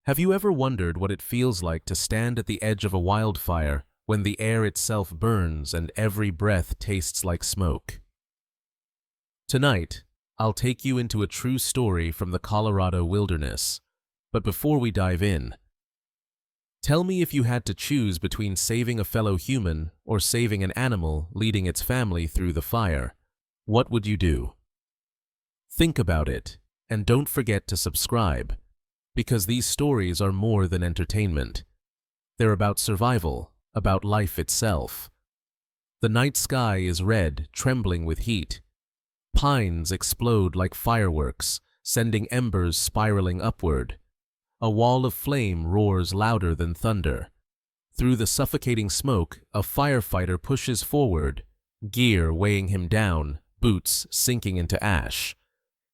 Have you ever wondered what it feels like to stand at the edge of a wildfire when the air itself burns and every breath tastes like smoke? Tonight, I'll take you into a true story from the Colorado wilderness. But before we dive in, tell me, if you had to choose between saving a fellow human or saving an animal leading its family through the fire, what would you do? Think about it, and don't forget to subscribe, because these stories are more than entertainment. They're about survival, about life itself. The night sky is red, trembling with heat. Pines explode like fireworks, sending embers spiraling upward. A wall of flame roars louder than thunder. Through the suffocating smoke, a firefighter pushes forward, gear weighing him down, boots sinking into ash.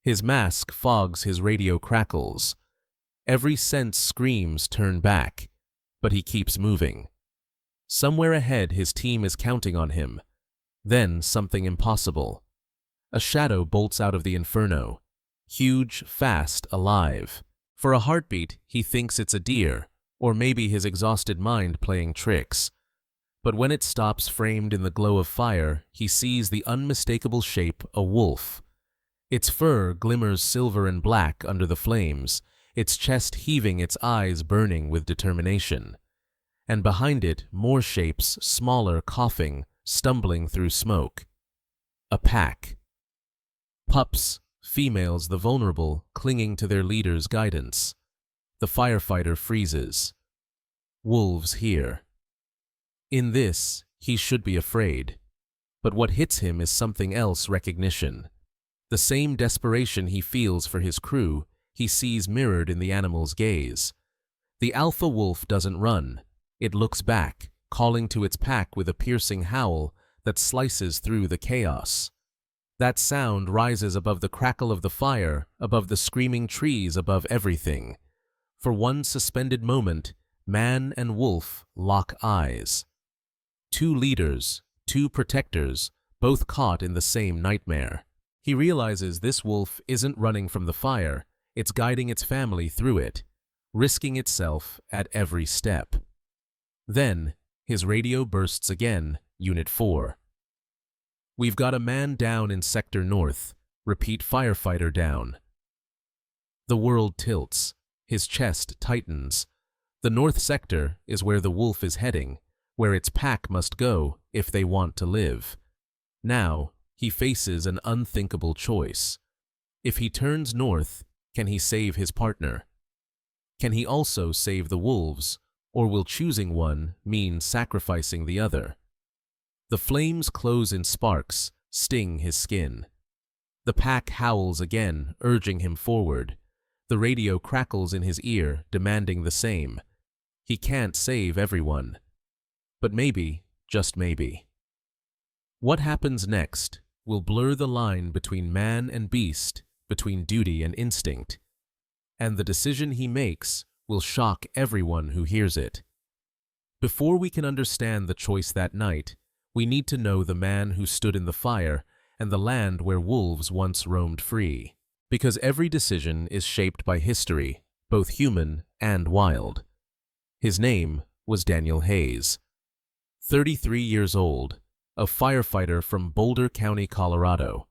His mask fogs, his radio crackles. Every sense screams turn back, but he keeps moving. Somewhere ahead, his team is counting on him. Then something impossible. A shadow bolts out of the inferno, huge, fast, alive. For a heartbeat, he thinks it's a deer, or maybe his exhausted mind playing tricks. But when it stops, framed in the glow of fire, he sees the unmistakable shape, a wolf. Its fur glimmers silver and black under the flames, its chest heaving, its eyes burning with determination. And behind it, more shapes, smaller, coughing, stumbling through smoke. A pack. Pups, females, the vulnerable, clinging to their leader's guidance. The firefighter freezes. Wolves here. In this, he should be afraid. But what hits him is something else: recognition. The same desperation he feels for his crew, he sees mirrored in the animal's gaze. The alpha wolf doesn't run. It looks back, calling to its pack with a piercing howl that slices through the chaos. That sound rises above the crackle of the fire, above the screaming trees, above everything. For one suspended moment, man and wolf lock eyes. Two leaders, two protectors, both caught in the same nightmare. He realizes this wolf isn't running from the fire, it's guiding its family through it, risking itself at every step. Then, his radio bursts again, Unit 4. We've got a man down in Sector North. Repeat, firefighter down. The world tilts. His chest tightens. The North Sector is where the wolf is heading, where its pack must go if they want to live. Now, he faces an unthinkable choice. If he turns north, can he save his partner? Can he also save the wolves, or will choosing one mean sacrificing the other? The flames close in sparks, sting his skin. The pack howls again, urging him forward. The radio crackles in his ear, demanding the same. He can't save everyone. But maybe, just maybe. What happens next will blur the line between man and beast, between duty and instinct. And the decision he makes will shock everyone who hears it. Before we can understand the choice that night, we need to know the man who stood in the fire and the land where wolves once roamed free. Because every decision is shaped by history, both human and wild. His name was Daniel Hayes. 33 years old, a firefighter from Boulder County, Colorado.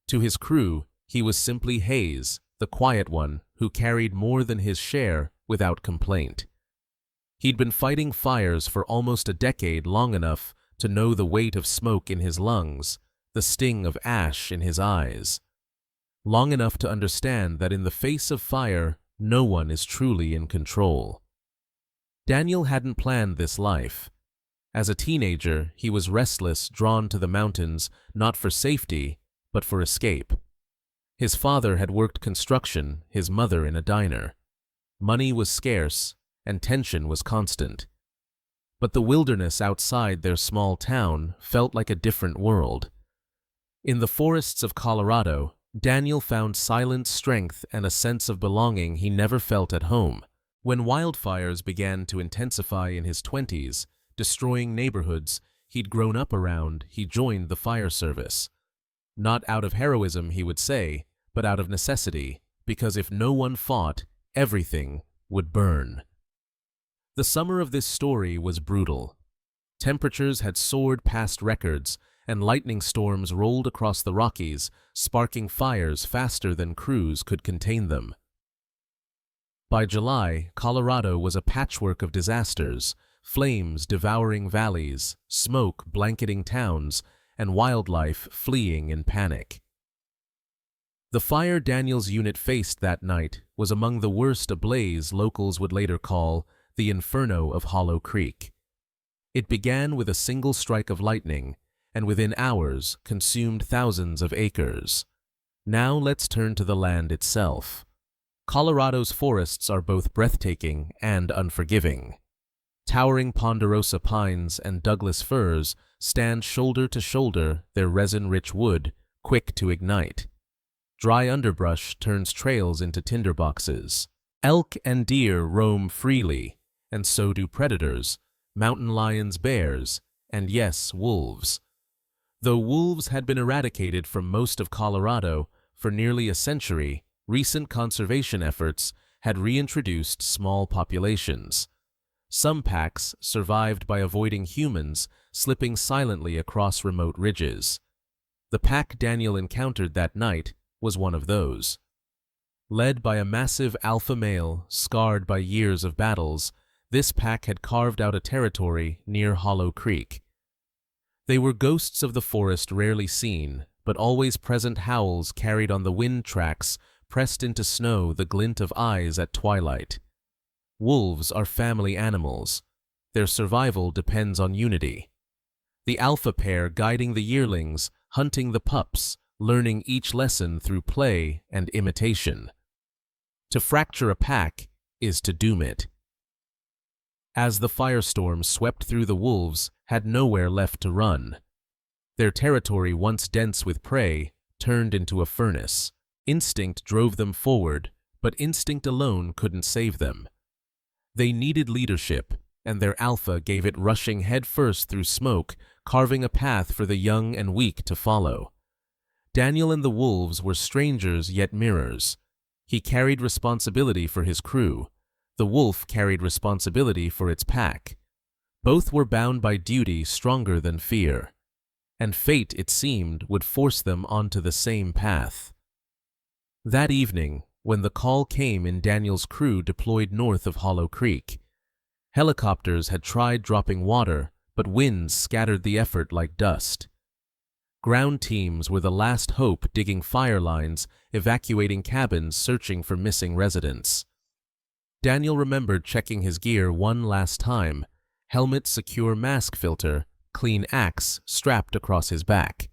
To his crew, he was simply Hayes, the quiet one who carried more than his share without complaint. He'd been fighting fires for almost a decade, long enough to know the weight of smoke in his lungs, the sting of ash in his eyes. Long enough to understand that in the face of fire, no one is truly in control. Daniel hadn't planned this life. As a teenager, he was restless, drawn to the mountains, not for safety, but for escape. His father had worked construction, his mother in a diner. Money was scarce, and tension was constant. But the wilderness outside their small town felt like a different world. In the forests of Colorado, Daniel found silent strength and a sense of belonging he never felt at home. When wildfires began to intensify in his 20s, destroying neighborhoods he'd grown up around, he joined the fire service. Not out of heroism, he would say, but out of necessity, because if no one fought, everything would burn. The summer of this story was brutal. Temperatures had soared past records, and lightning storms rolled across the Rockies, sparking fires faster than crews could contain them. By July, Colorado was a patchwork of disasters, flames devouring valleys, smoke blanketing towns, and wildlife fleeing in panic. The fire Daniel's unit faced that night was among the worst ablaze locals would later call the inferno of Hollow Creek. It began with a single strike of lightning, and within hours consumed thousands of acres. Now let's turn to the land itself. Colorado's forests are both breathtaking and unforgiving. Towering ponderosa pines and Douglas firs stand shoulder to shoulder, their resin-rich wood quick to ignite. Dry underbrush turns trails into tinderboxes. Elk and deer roam freely, and so do predators, mountain lions, bears, and yes, wolves. Though wolves had been eradicated from most of Colorado for nearly a century, recent conservation efforts had reintroduced small populations. Some packs survived by avoiding humans, slipping silently across remote ridges. The pack Daniel encountered that night was one of those. Led by a massive alpha male, scarred by years of battles, this pack had carved out a territory near Hollow Creek. They were ghosts of the forest rarely seen, but always present howls carried on the wind tracks, pressed into snow the glint of eyes at twilight. Wolves are family animals. Their survival depends on unity. The alpha pair guiding the yearlings, hunting the pups, learning each lesson through play and imitation. To fracture a pack is to doom it. As the firestorm swept through, the wolves had nowhere left to run. Their territory, once dense with prey, turned into a furnace. Instinct drove them forward, but instinct alone couldn't save them. They needed leadership, and their alpha gave it, rushing headfirst through smoke, carving a path for the young and weak to follow. Daniel and the wolves were strangers yet mirrors. He carried responsibility for his crew. The wolf carried responsibility for its pack. Both were bound by duty stronger than fear. And fate, it seemed, would force them onto the same path. That evening, when the call came in, Daniel's crew deployed north of Hollow Creek. Helicopters had tried dropping water, but winds scattered the effort like dust. Ground teams were the last hope, digging fire lines, evacuating cabins, searching for missing residents. Daniel remembered checking his gear one last time: helmet, secure mask filter, clean axe strapped across his back.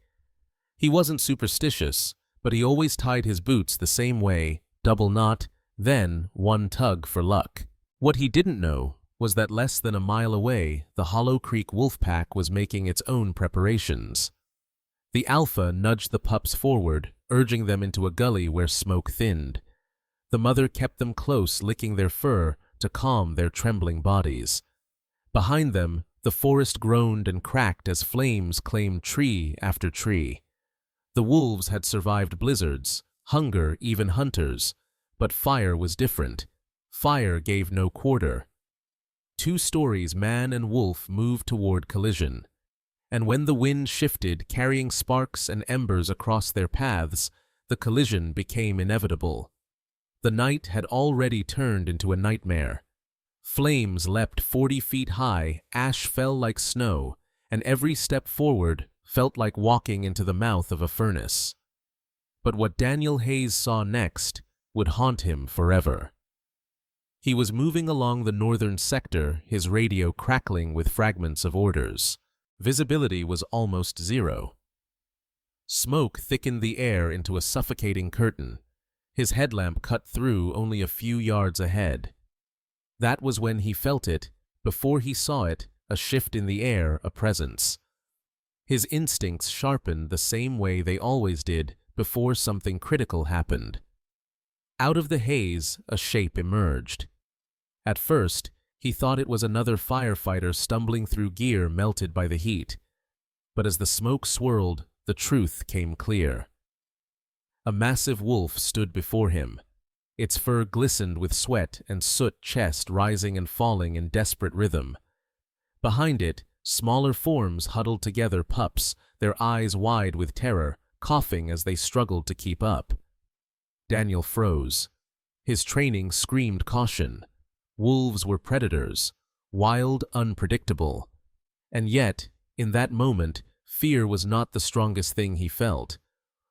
He wasn't superstitious, but he always tied his boots the same way, double knot, then one tug for luck. What he didn't know was that less than a mile away, the Hollow Creek wolf pack was making its own preparations. The alpha nudged the pups forward, urging them into a gully where smoke thinned. The mother kept them close, licking their fur to calm their trembling bodies. Behind them, the forest groaned and cracked as flames claimed tree after tree. The wolves had survived blizzards, hunger, even hunters, but fire was different. Fire gave no quarter. Two stories, man and wolf, moved toward collision. And when the wind shifted, carrying sparks and embers across their paths, the collision became inevitable. The night had already turned into a nightmare. Flames leapt 40 feet high, ash fell like snow, and every step forward felt like walking into the mouth of a furnace. But what Daniel Hayes saw next would haunt him forever. He was moving along the northern sector, his radio crackling with fragments of orders. Visibility was almost zero. Smoke thickened the air into a suffocating curtain. His headlamp cut through only a few yards ahead. That was when he felt it, before he saw it, a shift in the air, a presence. His instincts sharpened the same way they always did before something critical happened. Out of the haze, a shape emerged. At first, he thought it was another firefighter stumbling through gear melted by the heat. But as the smoke swirled, the truth came clear. A massive wolf stood before him. Its fur glistened with sweat and soot chest rising and falling in desperate rhythm. Behind it, smaller forms huddled together, pups, their eyes wide with terror, coughing as they struggled to keep up. Daniel froze. His training screamed caution. Wolves were predators, wild, unpredictable. And yet, in that moment, fear was not the strongest thing he felt.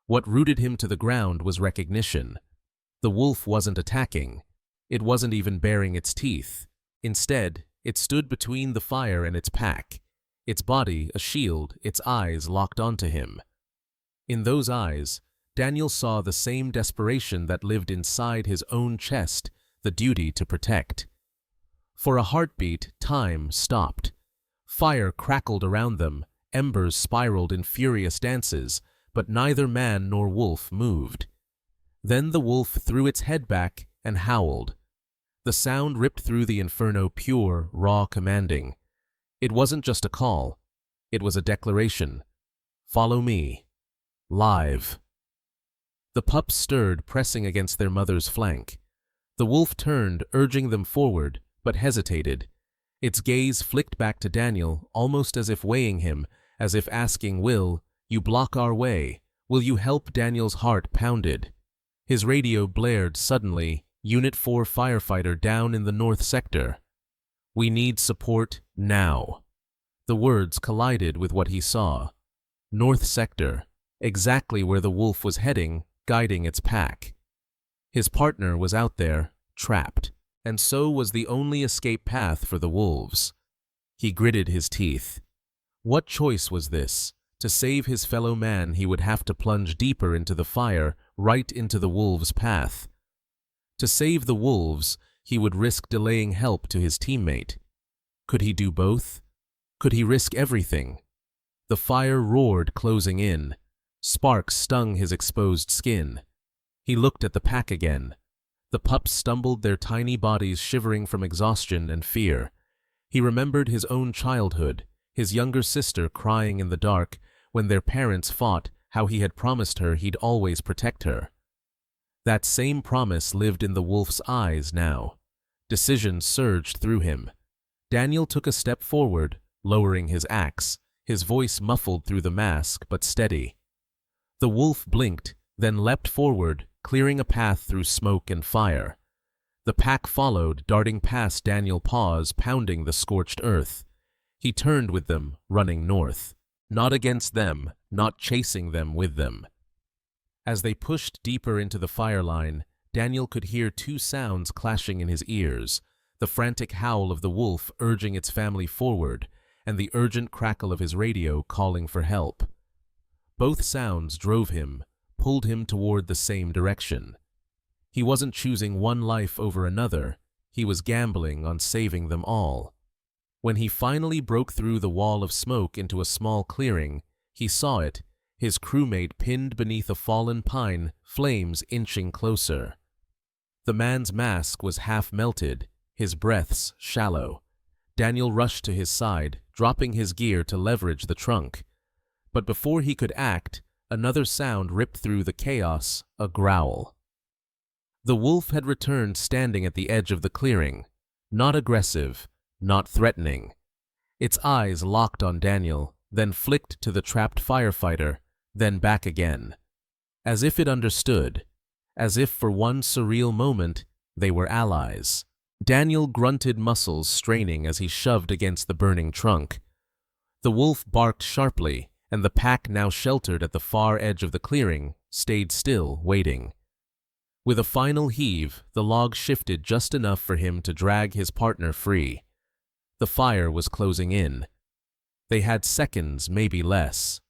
What rooted him to the ground was recognition. The wolf wasn't attacking. It wasn't even baring its teeth. Instead, it stood between the fire and its pack, its body a shield, its eyes locked onto him. In those eyes, Daniel saw the same desperation that lived inside his own chest, the duty to protect. For a heartbeat, time stopped. Fire crackled around them, embers spiraled in furious dances, but neither man nor wolf moved. Then the wolf threw its head back and howled. The sound ripped through the inferno, pure, raw, commanding. It wasn't just a call. It was a declaration. Follow me. Live. The pups stirred, pressing against their mother's flank. The wolf turned, urging them forward, but hesitated. Its gaze flicked back to Daniel, almost as if weighing him, as if asking, "Will you block our way? Will you help?" Daniel's heart pounded. His radio blared suddenly, Unit 4 Firefighter down in the North Sector. "We need support now." The words collided with what he saw. North Sector, exactly where the wolf was heading, guiding its pack. His partner was out there, trapped, and so was the only escape path for the wolves. He gritted his teeth. What choice was this? To save his fellow man, he would have to plunge deeper into the fire, right into the wolves' path. To save the wolves, he would risk delaying help to his teammate. Could he do both? Could he risk everything? The fire roared, closing in. Sparks stung his exposed skin. He looked at the pack again. The pups stumbled, their tiny bodies shivering from exhaustion and fear. He remembered his own childhood, his younger sister crying in the dark when their parents fought, how he had promised her he'd always protect her. That same promise lived in the wolf's eyes now. Decision surged through him. Daniel took a step forward, lowering his axe, his voice muffled through the mask but steady. The wolf blinked, then leapt forward, clearing a path through smoke and fire. The pack followed, darting past Daniel, paws pounding the scorched earth. He turned with them, running north. Not against them, not chasing them with them. As they pushed deeper into the fire line, Daniel could hear two sounds clashing in his ears, the frantic howl of the wolf urging its family forward, and the urgent crackle of his radio calling for help. Both sounds drove him, pulled him toward the same direction. He wasn't choosing one life over another, he was gambling on saving them all. When he finally broke through the wall of smoke into a small clearing, he saw it, his crewmate pinned beneath a fallen pine, flames inching closer. The man's mask was half melted, his breaths shallow. Daniel rushed to his side, dropping his gear to leverage the trunk. But before he could act, another sound ripped through the chaos, a growl. The wolf had returned, standing at the edge of the clearing, not aggressive, not threatening. Its eyes locked on Daniel, then flicked to the trapped firefighter, then back again. As if it understood, as if for one surreal moment they were allies. Daniel grunted, muscles straining as he shoved against the burning trunk. The wolf barked sharply, and the pack, now sheltered at the far edge of the clearing, stayed still, waiting. With a final heave, the log shifted just enough for him to drag his partner free. The fire was closing in. They had seconds, maybe less.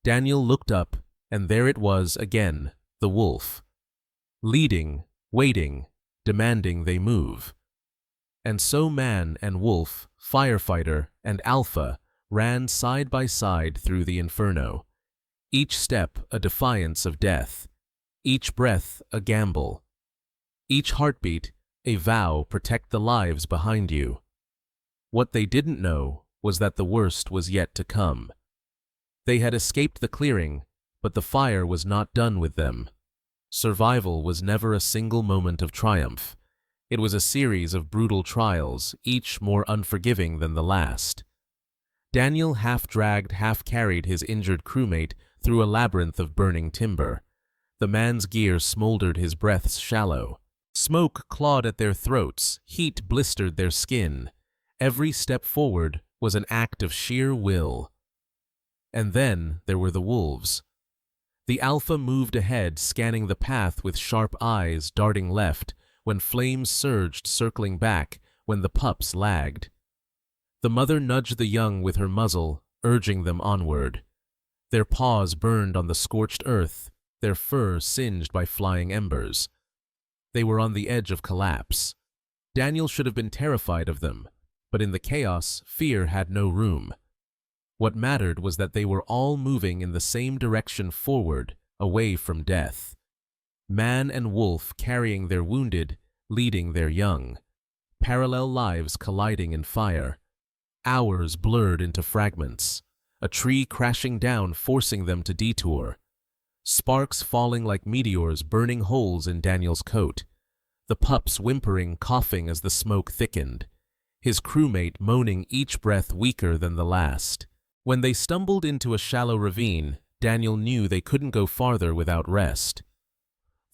Daniel looked up, and there it was again, the wolf. Leading, waiting, demanding they move. And so man and wolf, firefighter and alpha, ran side by side through the inferno. Each step a defiance of death. Each breath a gamble. Each heartbeat a vow: protect the lives behind you. What they didn't know was that the worst was yet to come. They had escaped the clearing, but the fire was not done with them. Survival was never a single moment of triumph. It was a series of brutal trials, each more unforgiving than the last. Daniel half-dragged, half-carried his injured crewmate through a labyrinth of burning timber. The man's gear smoldered, his breaths shallow. Smoke clawed at their throats, heat blistered their skin. Every step forward was an act of sheer will. And then there were the wolves. The Alpha moved ahead, scanning the path with sharp eyes, darting left, when flames surged, circling back, when the pups lagged. The mother nudged the young with her muzzle, urging them onward. Their paws burned on the scorched earth, their fur singed by flying embers. They were on the edge of collapse. Daniel should have been terrified of them, but in the chaos, fear had no room. What mattered was that they were all moving in the same direction, forward, away from death. Man and wolf carrying their wounded, leading their young. Parallel lives colliding in fire. Hours blurred into fragments. A tree crashing down, forcing them to detour. Sparks falling like meteors, burning holes in Daniel's coat. The pups whimpering, coughing as the smoke thickened. His crewmate moaning, each breath weaker than the last. When they stumbled into a shallow ravine, Daniel knew they couldn't go farther without rest.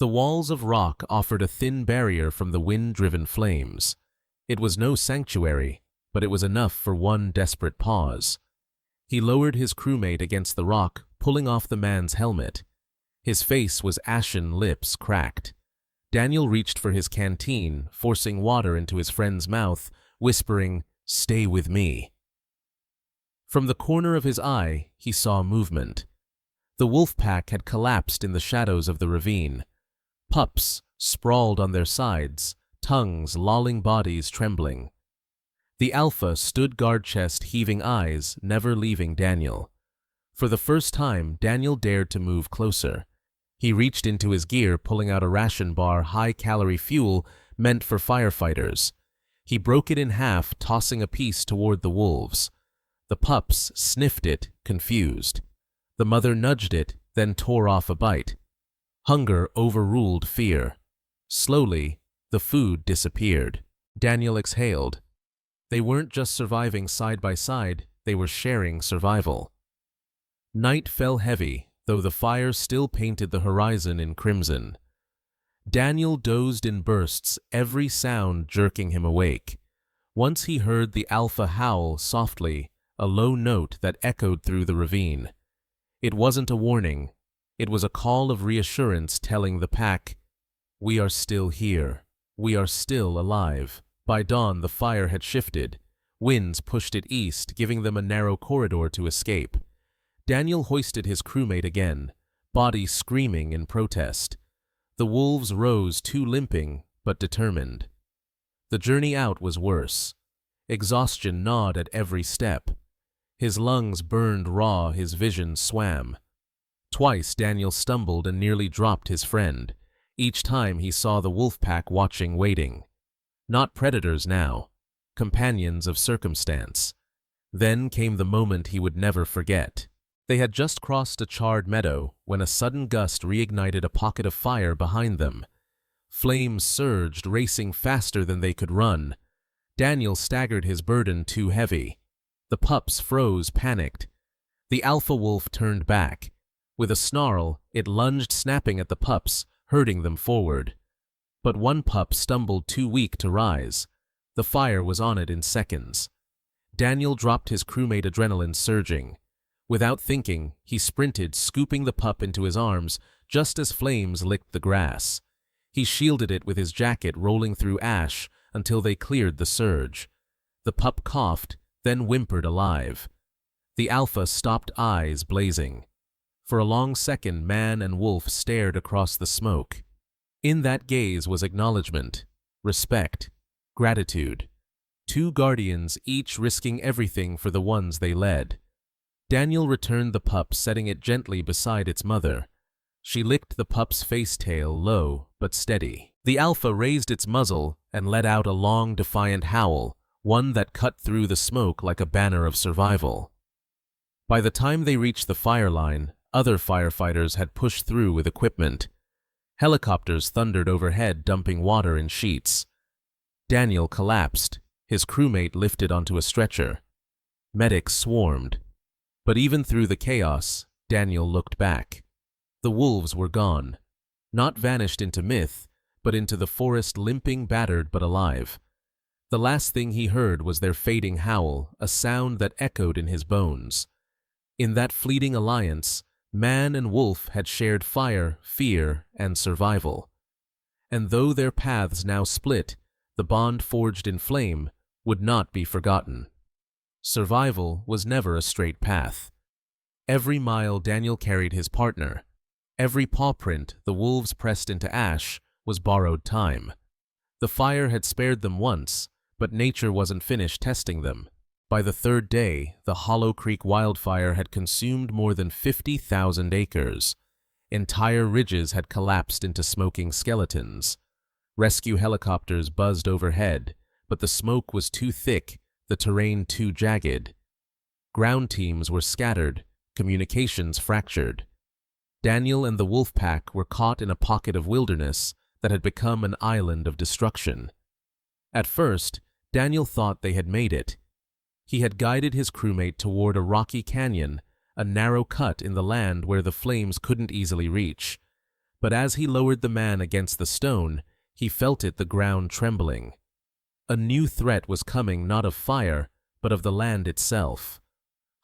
The walls of rock offered a thin barrier from the wind-driven flames. It was no sanctuary, but it was enough for one desperate pause. He lowered his crewmate against the rock, pulling off the man's helmet. His face was ashen, lips cracked. Daniel reached for his canteen, forcing water into his friend's mouth, whispering, "Stay with me." From the corner of his eye, he saw movement. The wolf pack had collapsed in the shadows of the ravine. Pups sprawled on their sides, tongues lolling, bodies trembling. The Alpha stood guard, chest heaving, eyes never leaving Daniel. For the first time, Daniel dared to move closer. He reached into his gear, pulling out a ration bar, high-calorie fuel meant for firefighters. He broke it in half, tossing a piece toward the wolves. The pups sniffed it, confused. The mother nudged it, then tore off a bite. Hunger overruled fear. Slowly, the food disappeared. Daniel exhaled. They weren't just surviving side by side, they were sharing survival. Night fell heavy, though the fire still painted the horizon in crimson. Daniel dozed in bursts, every sound jerking him awake. Once he heard the Alpha howl softly, a low note that echoed through the ravine. It wasn't a warning. It was a call of reassurance telling the pack, "We are still here. We are still alive." By dawn, the fire had shifted. Winds pushed it east, giving them a narrow corridor to escape. Daniel hoisted his crewmate again, body screaming in protest. The wolves rose, too limping, but determined. The journey out was worse. Exhaustion gnawed at every step. His lungs burned raw, his vision swam. Twice Daniel stumbled and nearly dropped his friend. Each time he saw the wolf pack watching, waiting. Not predators now, companions of circumstance. Then came the moment he would never forget. They had just crossed a charred meadow when a sudden gust reignited a pocket of fire behind them. Flames surged, racing faster than they could run. Daniel staggered, his burden too heavy. The pups froze, panicked. The alpha wolf turned back. With a snarl, it lunged, snapping at the pups, herding them forward. But one pup stumbled, too weak to rise. The fire was on it in seconds. Daniel dropped his crewmate, adrenaline surging. Without thinking, he sprinted, scooping the pup into his arms just as flames licked the grass. He shielded it with his jacket, rolling through ash until they cleared the surge. The pup coughed, then whimpered, alive. The alpha stopped, eyes blazing. For a long second, man and wolf stared across the smoke. In that gaze was acknowledgement, respect, gratitude. Two guardians, each risking everything for the ones they led. Daniel returned the pup, setting it gently beside its mother. She licked the pup's face, tail low but steady. The alpha raised its muzzle and let out a long, defiant howl, one that cut through the smoke like a banner of survival. By the time they reached the fire line, other firefighters had pushed through with equipment. Helicopters thundered overhead, dumping water in sheets. Daniel collapsed, his crewmate lifted onto a stretcher. Medics swarmed. But even through the chaos, Daniel looked back. The wolves were gone. Not vanished into myth, but into the forest, limping, battered, but alive. The last thing he heard was their fading howl, a sound that echoed in his bones. In that fleeting alliance, man and wolf had shared fire, fear, and survival. And though their paths now split, the bond forged in flame would not be forgotten. Survival was never a straight path. Every mile Daniel carried his partner. Every paw print the wolves pressed into ash was borrowed time. The fire had spared them once, but nature wasn't finished testing them. By the third day, the Hollow Creek wildfire had consumed more than 50,000 acres. Entire ridges had collapsed into smoking skeletons. Rescue helicopters buzzed overhead, but the smoke was too thick, the terrain too jagged. Ground teams were scattered, communications fractured. Daniel and the wolf pack were caught in a pocket of wilderness that had become an island of destruction. At first, Daniel thought they had made it. He had guided his crewmate toward a rocky canyon, a narrow cut in the land where the flames couldn't easily reach. But as he lowered the man against the stone, he felt the ground trembling. A new threat was coming, not of fire, but of the land itself.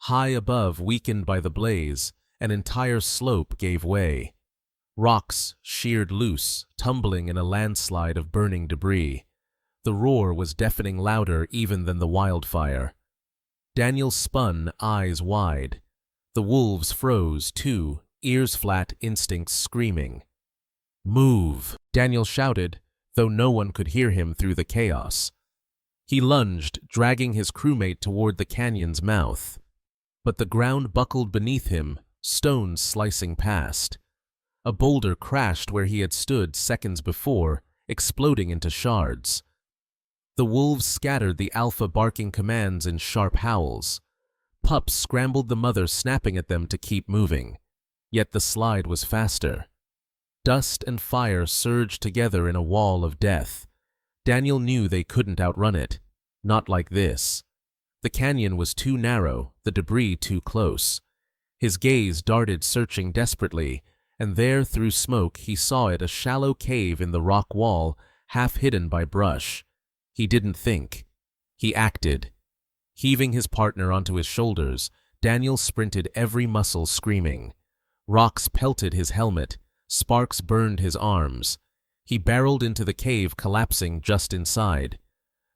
High above, weakened by the blaze, an entire slope gave way. Rocks sheared loose, tumbling in a landslide of burning debris. The roar was deafening, louder even than the wildfire. Daniel spun, eyes wide. The wolves froze, too, ears flat, instincts screaming. "Move!" Daniel shouted, though no one could hear him through the chaos. He lunged, dragging his crewmate toward the canyon's mouth. But the ground buckled beneath him, stones slicing past. A boulder crashed where he had stood seconds before, exploding into shards. The wolves scattered, the alpha barking commands in sharp howls. Pups scrambled the mother, snapping at them to keep moving. Yet the slide was faster. Dust and fire surged together in a wall of death. Daniel knew they couldn't outrun it. Not like this. The canyon was too narrow, the debris too close. His gaze darted, searching desperately, and there, through smoke, he saw it, a shallow cave in the rock wall, half hidden by brush. He didn't think. He acted. Heaving his partner onto his shoulders, Daniel sprinted, every muscle screaming. Rocks pelted his helmet. Sparks burned his arms. He barreled into the cave, collapsing just inside.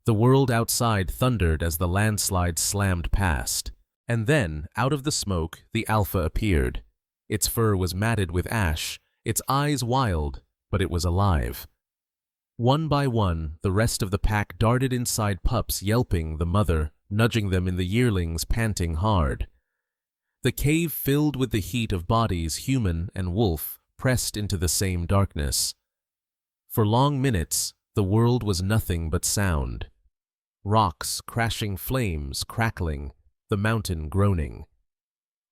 The world outside thundered as the landslide slammed past. And then, out of the smoke, the alpha appeared. Its fur was matted with ash, its eyes wild, but it was alive. One by one, the rest of the pack darted inside, pups yelping, the mother nudging them, in the yearlings panting hard. The cave filled with the heat of bodies, human and wolf, pressed into the same darkness. For long minutes, the world was nothing but sound. Rocks crashing, flames crackling, the mountain groaning.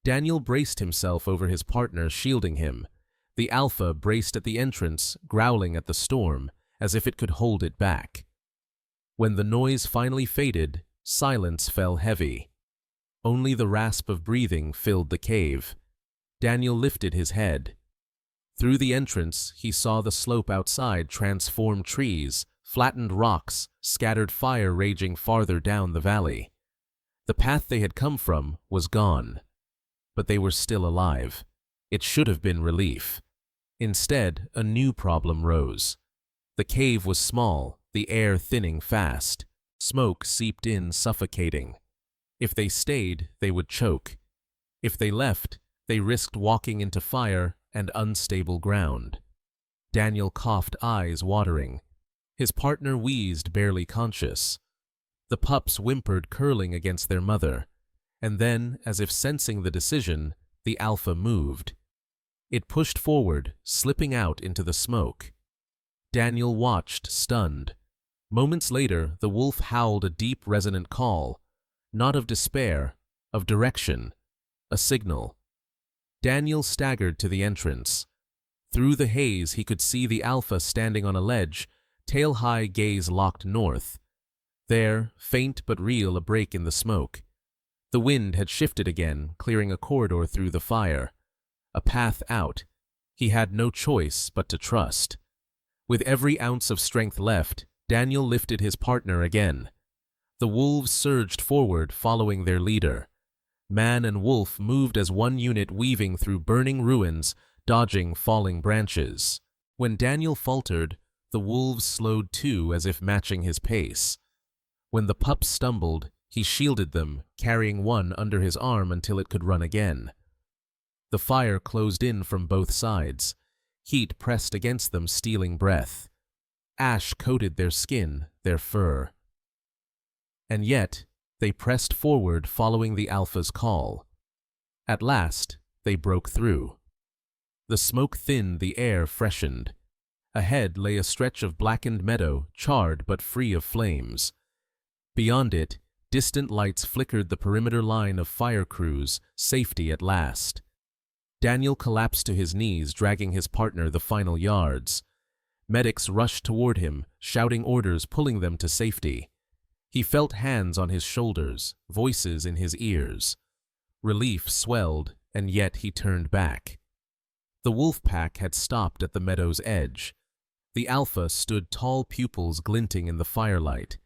Daniel braced himself over his partner, shielding him. The alpha braced at the entrance, growling at the storm, as if it could hold it back. When the noise finally faded, silence fell heavy. Only the rasp of breathing filled the cave. Daniel lifted his head. Through the entrance, he saw the slope outside, transformed trees, flattened rocks, scattered fire raging farther down the valley. The path they had come from was gone. But they were still alive. It should have been relief. Instead, a new problem rose. The cave was small, the air thinning fast. Smoke seeped in, suffocating. If they stayed, they would choke. If they left, they risked walking into fire and unstable ground. Daniel coughed, eyes watering. His partner wheezed, barely conscious. The pups whimpered, curling against their mother. And then, as if sensing the decision, the alpha moved. It pushed forward, slipping out into the smoke. Daniel watched, stunned. Moments later, the wolf howled, a deep, resonant call, not of despair, of direction, a signal. Daniel staggered to the entrance. Through the haze, he could see the alpha standing on a ledge, tail-high, gaze locked north. There, faint but real, a break in the smoke. The wind had shifted again, clearing a corridor through the fire. A path out. He had no choice but to trust. With every ounce of strength left, Daniel lifted his partner again. The wolves surged forward, following their leader. Man and wolf moved as one unit, weaving through burning ruins, dodging falling branches. When Daniel faltered, the wolves slowed too, as if matching his pace. When the pups stumbled, he shielded them, carrying one under his arm until it could run again. The fire closed in from both sides. Heat pressed against them, stealing breath. Ash coated their skin, their fur. And yet, they pressed forward, following the alpha's call. At last, they broke through. The smoke thinned, the air freshened. Ahead lay a stretch of blackened meadow, charred but free of flames. Beyond it, distant lights flickered, the perimeter line of fire crews, safety at last. Daniel collapsed to his knees, dragging his partner the final yards. Medics rushed toward him, shouting orders, pulling them to safety. He felt hands on his shoulders, voices in his ears. Relief swelled, and yet he turned back. The wolf pack had stopped at the meadow's edge. The alpha stood tall, pupils glinting in the firelight.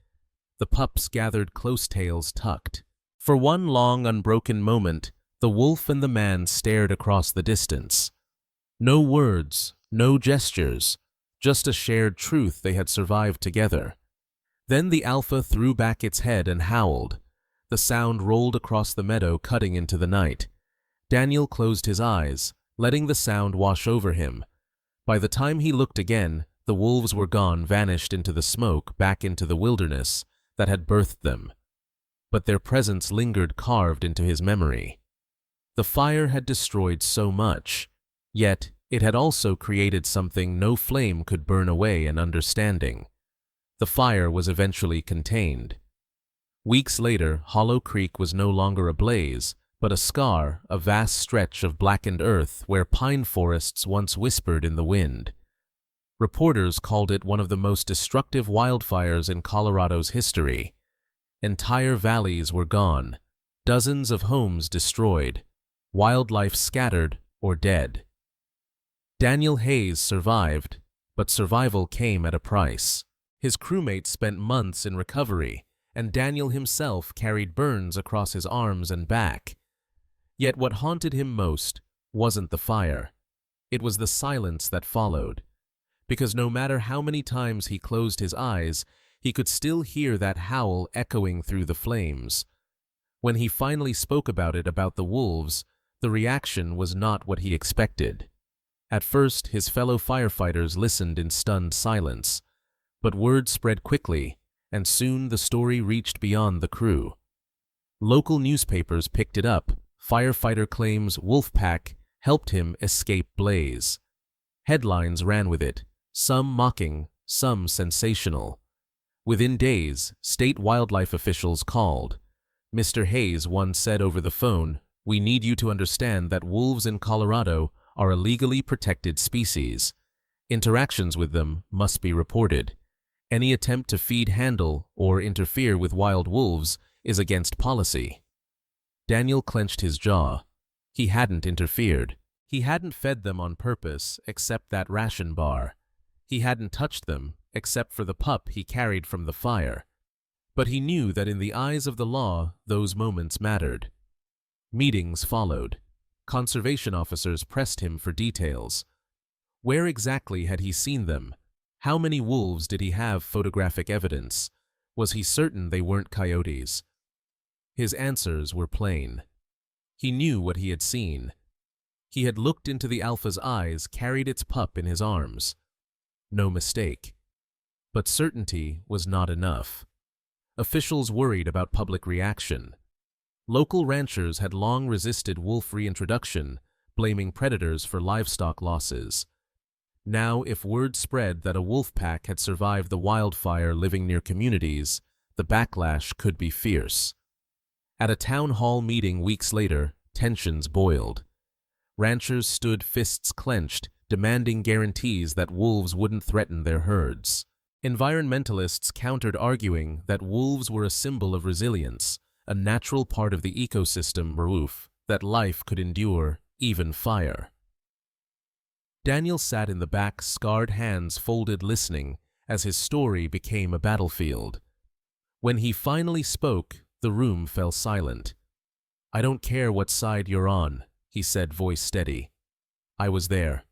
The pups gathered, close tails tucked. For one long, unbroken moment, the wolf and the man stared across the distance. No words, no gestures, just a shared truth they had survived together. Then the alpha threw back its head and howled. The sound rolled across the meadow, cutting into the night. Daniel closed his eyes, letting the sound wash over him. By the time he looked again, the wolves were gone, vanished into the smoke, back into the wilderness that had birthed them. But their presence lingered, carved into his memory. The fire had destroyed so much, yet it had also created something no flame could burn away: an understanding. The fire was eventually contained. Weeks later, Hollow Creek was no longer a blaze, but a scar, a vast stretch of blackened earth where pine forests once whispered in the wind. Reporters called it one of the most destructive wildfires in Colorado's history. Entire valleys were gone, dozens of homes destroyed, wildlife scattered or dead. Daniel Hayes survived, but survival came at a price. His crewmates spent months in recovery, and Daniel himself carried burns across his arms and back. Yet what haunted him most wasn't the fire. It was the silence that followed. Because no matter how many times he closed his eyes, he could still hear that howl echoing through the flames. When he finally spoke about the wolves, the reaction was not what he expected. At first, his fellow firefighters listened in stunned silence. But word spread quickly, and soon the story reached beyond the crew. Local newspapers picked it up. Firefighter claims Wolfpack helped him escape blaze. Headlines ran with it, some mocking, some sensational. Within days, state wildlife officials called. Mr. Hayes once said over the phone, "We need you to understand that wolves in Colorado are a legally protected species. Interactions with them must be reported. Any attempt to feed, handle, or interfere with wild wolves is against policy." Daniel clenched his jaw. He hadn't interfered. He hadn't fed them on purpose, except that ration bar. He hadn't touched them, except for the pup he carried from the fire. But he knew that in the eyes of the law, those moments mattered. Meetings followed. Conservation officers pressed him for details. Where exactly had he seen them? How many wolves did he have photographic evidence? Was he certain they weren't coyotes? His answers were plain. He knew what he had seen. He had looked into the alpha's eyes, carried its pup in his arms. No mistake. But certainty was not enough. Officials worried about public reaction. Local ranchers had long resisted wolf reintroduction, blaming predators for livestock losses. Now, if word spread that a wolf pack had survived the wildfire living near communities, the backlash could be fierce. At a town hall meeting weeks later, tensions boiled. Ranchers stood, fists clenched, demanding guarantees that wolves wouldn't threaten their herds. Environmentalists countered, arguing that wolves were a symbol of resilience, a natural part of the ecosystem, proof that life could endure even fire. Daniel sat in the back, scarred hands folded, listening as his story became a battlefield. When he finally spoke, the room fell silent. "I don't care what side you're on," he said, voice steady. "I was there.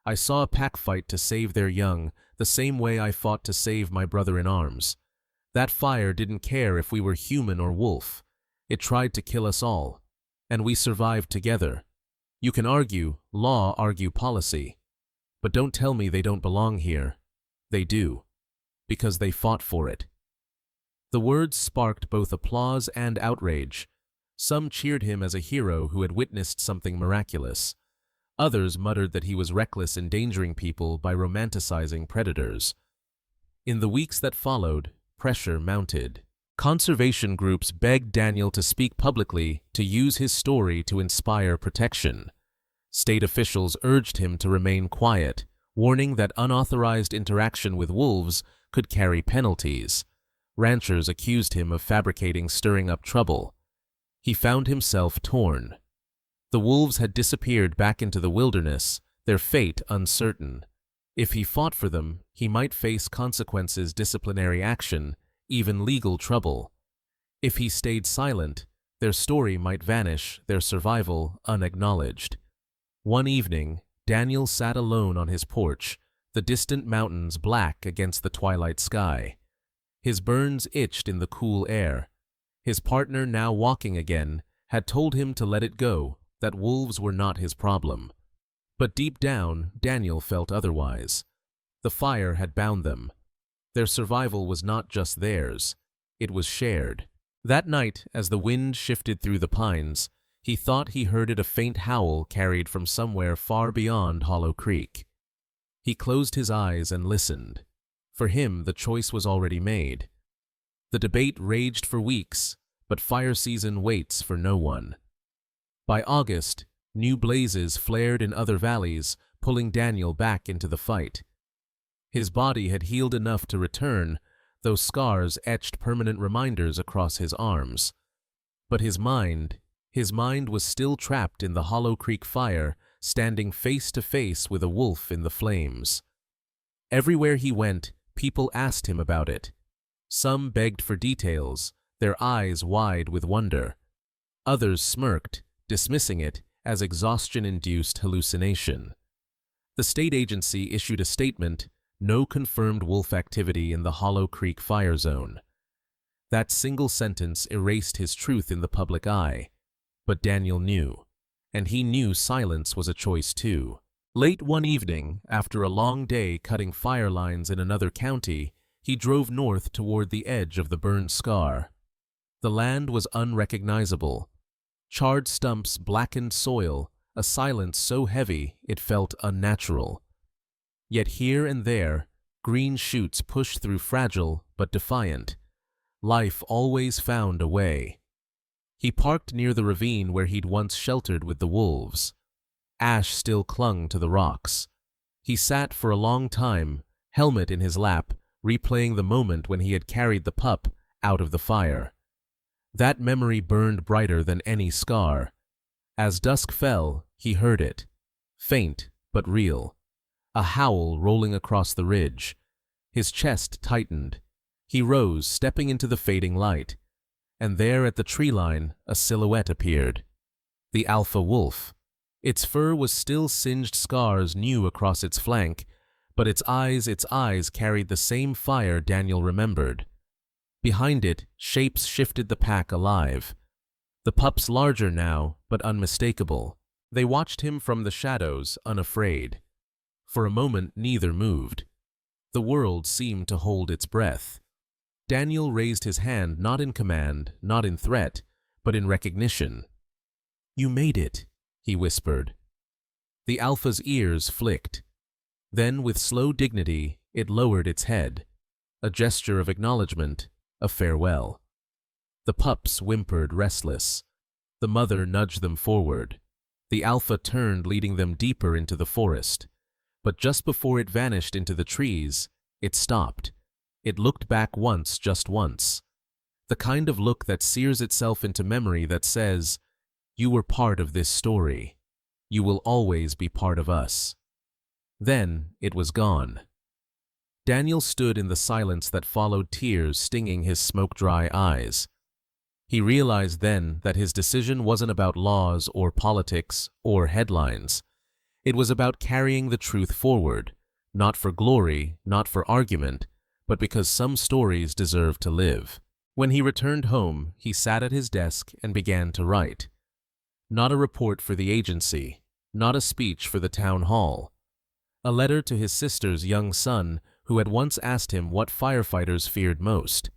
I saw a pack fight to save their young, the same way I fought to save my brother in arms. That fire didn't care if we were human or wolf. It tried to kill us all, and we survived together. You can argue law, argue policy, but don't tell me they don't belong here. They do, because they fought for it." The words sparked both applause and outrage. Some cheered him as a hero who had witnessed something miraculous. Others muttered that he was reckless, endangering people by romanticizing predators. In the weeks that followed, pressure mounted. Conservation groups begged Daniel to speak publicly, to use his story to inspire protection. State officials urged him to remain quiet, warning that unauthorized interaction with wolves could carry penalties. Ranchers accused him of fabricating, stirring up trouble. He found himself torn. The wolves had disappeared back into the wilderness, their fate uncertain. If he fought for them, he might face consequences, disciplinary action, even legal trouble. If he stayed silent, their story might vanish, their survival unacknowledged. One evening, Daniel sat alone on his porch, the distant mountains black against the twilight sky. His burns itched in the cool air. His partner, now walking again, had told him to let it go, that wolves were not his problem. But deep down, Daniel felt otherwise. The fire had bound them. Their survival was not just theirs, it was shared. That night, as the wind shifted through the pines, he thought he heard a faint howl carried from somewhere far beyond Hollow Creek. He closed his eyes and listened. For him, the choice was already made. The debate raged for weeks, but fire season waits for no one. By August, new blazes flared in other valleys, pulling Daniel back into the fight. His body had healed enough to return, though scars etched permanent reminders across his arms. But his mind was still trapped in the Hollow Creek fire, standing face to face with a wolf in the flames. Everywhere he went, people asked him about it. Some begged for details, their eyes wide with wonder. Others smirked, dismissing it as exhaustion-induced hallucination. The state agency issued a statement: no confirmed wolf activity in the Hollow Creek fire zone. That single sentence erased his truth in the public eye. But Daniel knew, and he knew silence was a choice too. Late one evening, after a long day cutting fire lines in another county, he drove north toward the edge of the burned scar. The land was unrecognizable. Charred stumps, blackened soil, a silence so heavy it felt unnatural. Yet here and there, green shoots pushed through, fragile but defiant. Life always found a way. He parked near the ravine where he'd once sheltered with the wolves. Ash still clung to the rocks. He sat for a long time, helmet in his lap, replaying the moment when he had carried the pup out of the fire. That memory burned brighter than any scar. As dusk fell, he heard it, faint but real, a howl rolling across the ridge. His chest tightened. He rose, stepping into the fading light, and there at the tree line a silhouette appeared. The alpha wolf. Its fur was still singed, scars new across its flank, but its eyes carried the same fire Daniel remembered. Behind it, shapes shifted, the pack alive. The pups larger now, but unmistakable. They watched him from the shadows, unafraid. For a moment, neither moved. The world seemed to hold its breath. Daniel raised his hand, not in command, not in threat, but in recognition. "You made it," he whispered. The alpha's ears flicked. Then, with slow dignity, it lowered its head, a gesture of acknowledgement, a farewell. The pups whimpered, restless. The mother nudged them forward. The alpha turned, leading them deeper into the forest. But just before it vanished into the trees, it stopped. It looked back once, just once. The kind of look that sears itself into memory that says, "You were part of this story. You will always be part of us." Then it was gone. Daniel stood in the silence that followed, tears stinging his smoke-dry eyes. He realized then that his decision wasn't about laws or politics or headlines. It was about carrying the truth forward, not for glory, not for argument, but because some stories deserve to live. When he returned home, he sat at his desk and began to write. Not a report for the agency, not a speech for the town hall. A letter to his sister's young son, who had once asked him what firefighters feared most.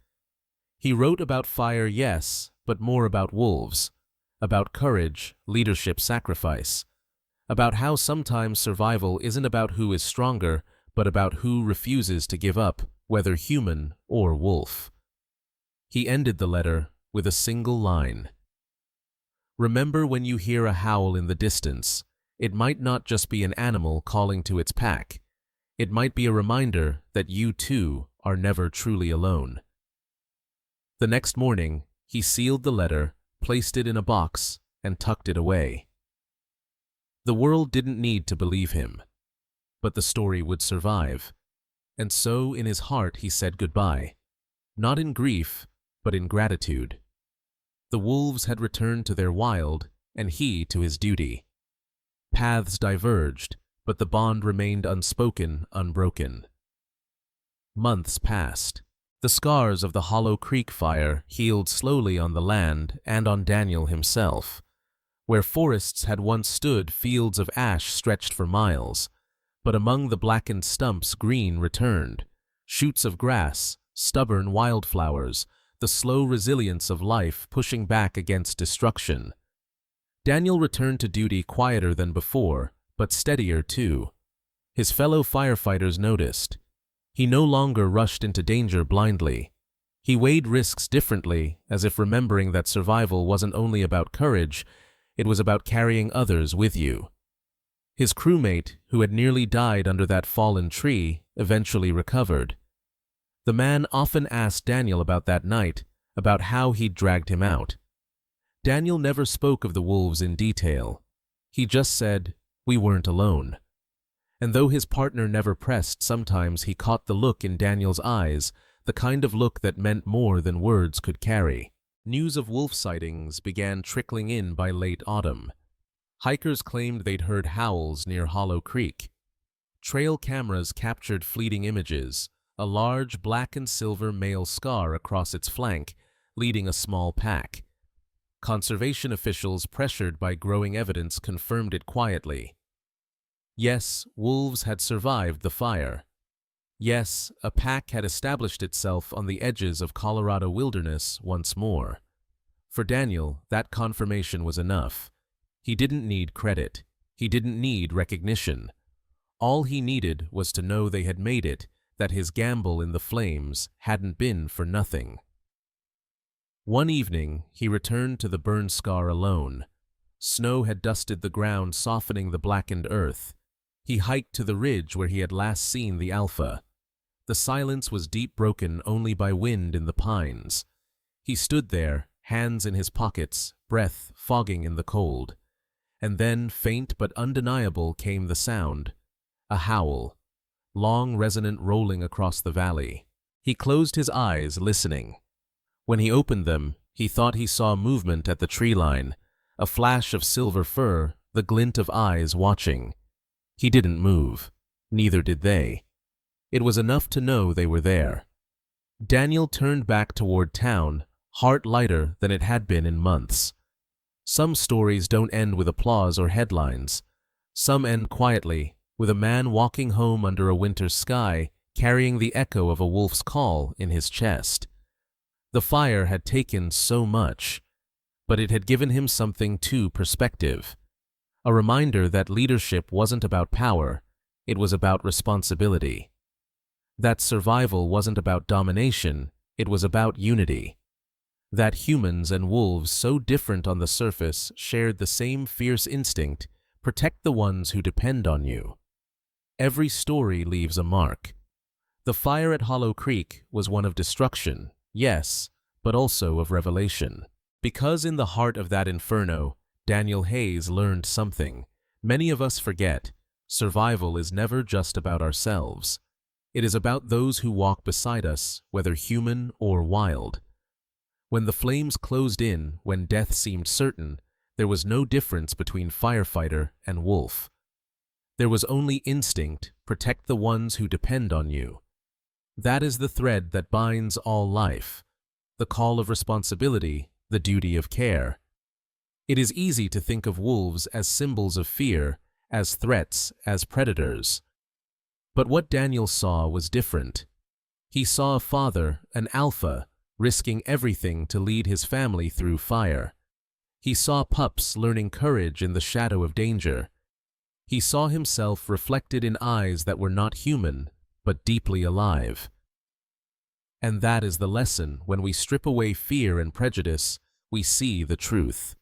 He wrote about fire, yes, but more about wolves, about courage, leadership, sacrifice, about how sometimes survival isn't about who is stronger, but about who refuses to give up, whether human or wolf. He ended the letter with a single line. Remember, when you hear a howl in the distance, it might not just be an animal calling to its pack. It might be a reminder that you too are never truly alone. The next morning, he sealed the letter, placed it in a box, and tucked it away. The world didn't need to believe him, but the story would survive. And so in his heart he said goodbye, not in grief, but in gratitude. The wolves had returned to their wild, and he to his duty. Paths diverged, but the bond remained unspoken, unbroken. Months passed. The scars of the Hollow Creek fire healed slowly on the land and on Daniel himself. Where forests had once stood, fields of ash stretched for miles, but among the blackened stumps green returned, shoots of grass, stubborn wildflowers, the slow resilience of life pushing back against destruction. Daniel returned to duty quieter than before, but steadier too. His fellow firefighters noticed. He no longer rushed into danger blindly. He weighed risks differently, as if remembering that survival wasn't only about courage, it was about carrying others with you. His crewmate, who had nearly died under that fallen tree, eventually recovered. The man often asked Daniel about that night, about how he'd dragged him out. Daniel never spoke of the wolves in detail. He just said, "We weren't alone." And though his partner never pressed, sometimes he caught the look in Daniel's eyes, the kind of look that meant more than words could carry. News of wolf sightings began trickling in by late autumn. Hikers claimed they'd heard howls near Hollow Creek. Trail cameras captured fleeting images, a large black and silver male scar across its flank, leading a small pack. Conservation officials, pressured by growing evidence, confirmed it quietly. Yes, wolves had survived the fire. Yes, a pack had established itself on the edges of Colorado wilderness once more. For Daniel, that confirmation was enough. He didn't need credit. He didn't need recognition. All he needed was to know they had made it, that his gamble in the flames hadn't been for nothing. One evening, he returned to the burn scar alone. Snow had dusted the ground, softening the blackened earth. He hiked to the ridge where he had last seen the Alpha. The silence was deep, broken only by wind in the pines. He stood there, hands in his pockets, breath fogging in the cold. And then, faint but undeniable, came the sound. A howl. Long, resonant, rolling across the valley. He closed his eyes, listening. When he opened them, he thought he saw movement at the tree line, a flash of silver fur, the glint of eyes watching. He didn't move. Neither did they. It was enough to know they were there. Daniel turned back toward town, heart lighter than it had been in months. Some stories don't end with applause or headlines. Some end quietly, with a man walking home under a winter sky, carrying the echo of a wolf's call in his chest. The fire had taken so much, but it had given him something too: perspective. A reminder that leadership wasn't about power, it was about responsibility. That survival wasn't about domination, it was about unity. That humans and wolves, so different on the surface, shared the same fierce instinct: protect the ones who depend on you. Every story leaves a mark. The fire at Hollow Creek was one of destruction, yes, but also of revelation. Because in the heart of that inferno, Daniel Hayes learned something many of us forget. Survival is never just about ourselves. It is about those who walk beside us, whether human or wild. When the flames closed in, when death seemed certain, there was no difference between firefighter and wolf. There was only instinct: protect the ones who depend on you. That is the thread that binds all life, the call of responsibility, the duty of care. It is easy to think of wolves as symbols of fear, as threats, as predators. But what Daniel saw was different. He saw a father, an alpha, risking everything to lead his family through fire. He saw pups learning courage in the shadow of danger. He saw himself reflected in eyes that were not human, but deeply alive. And that is the lesson. When we strip away fear and prejudice, we see the truth.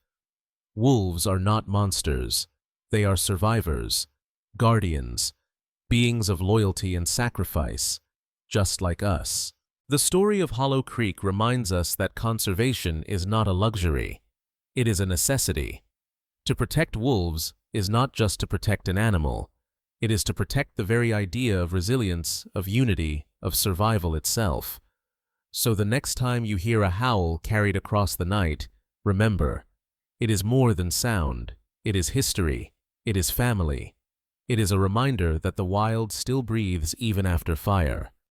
Wolves are not monsters. They are survivors, guardians, beings of loyalty and sacrifice, just like us. The story of Hollow Creek reminds us that conservation is not a luxury. It is a necessity. To protect wolves is not just to protect an animal. It is to protect the very idea of resilience, of unity, of survival itself. So the next time you hear a howl carried across the night, remember, it is more than sound. It is history. It is family. It is a reminder that the wild still breathes even after fire.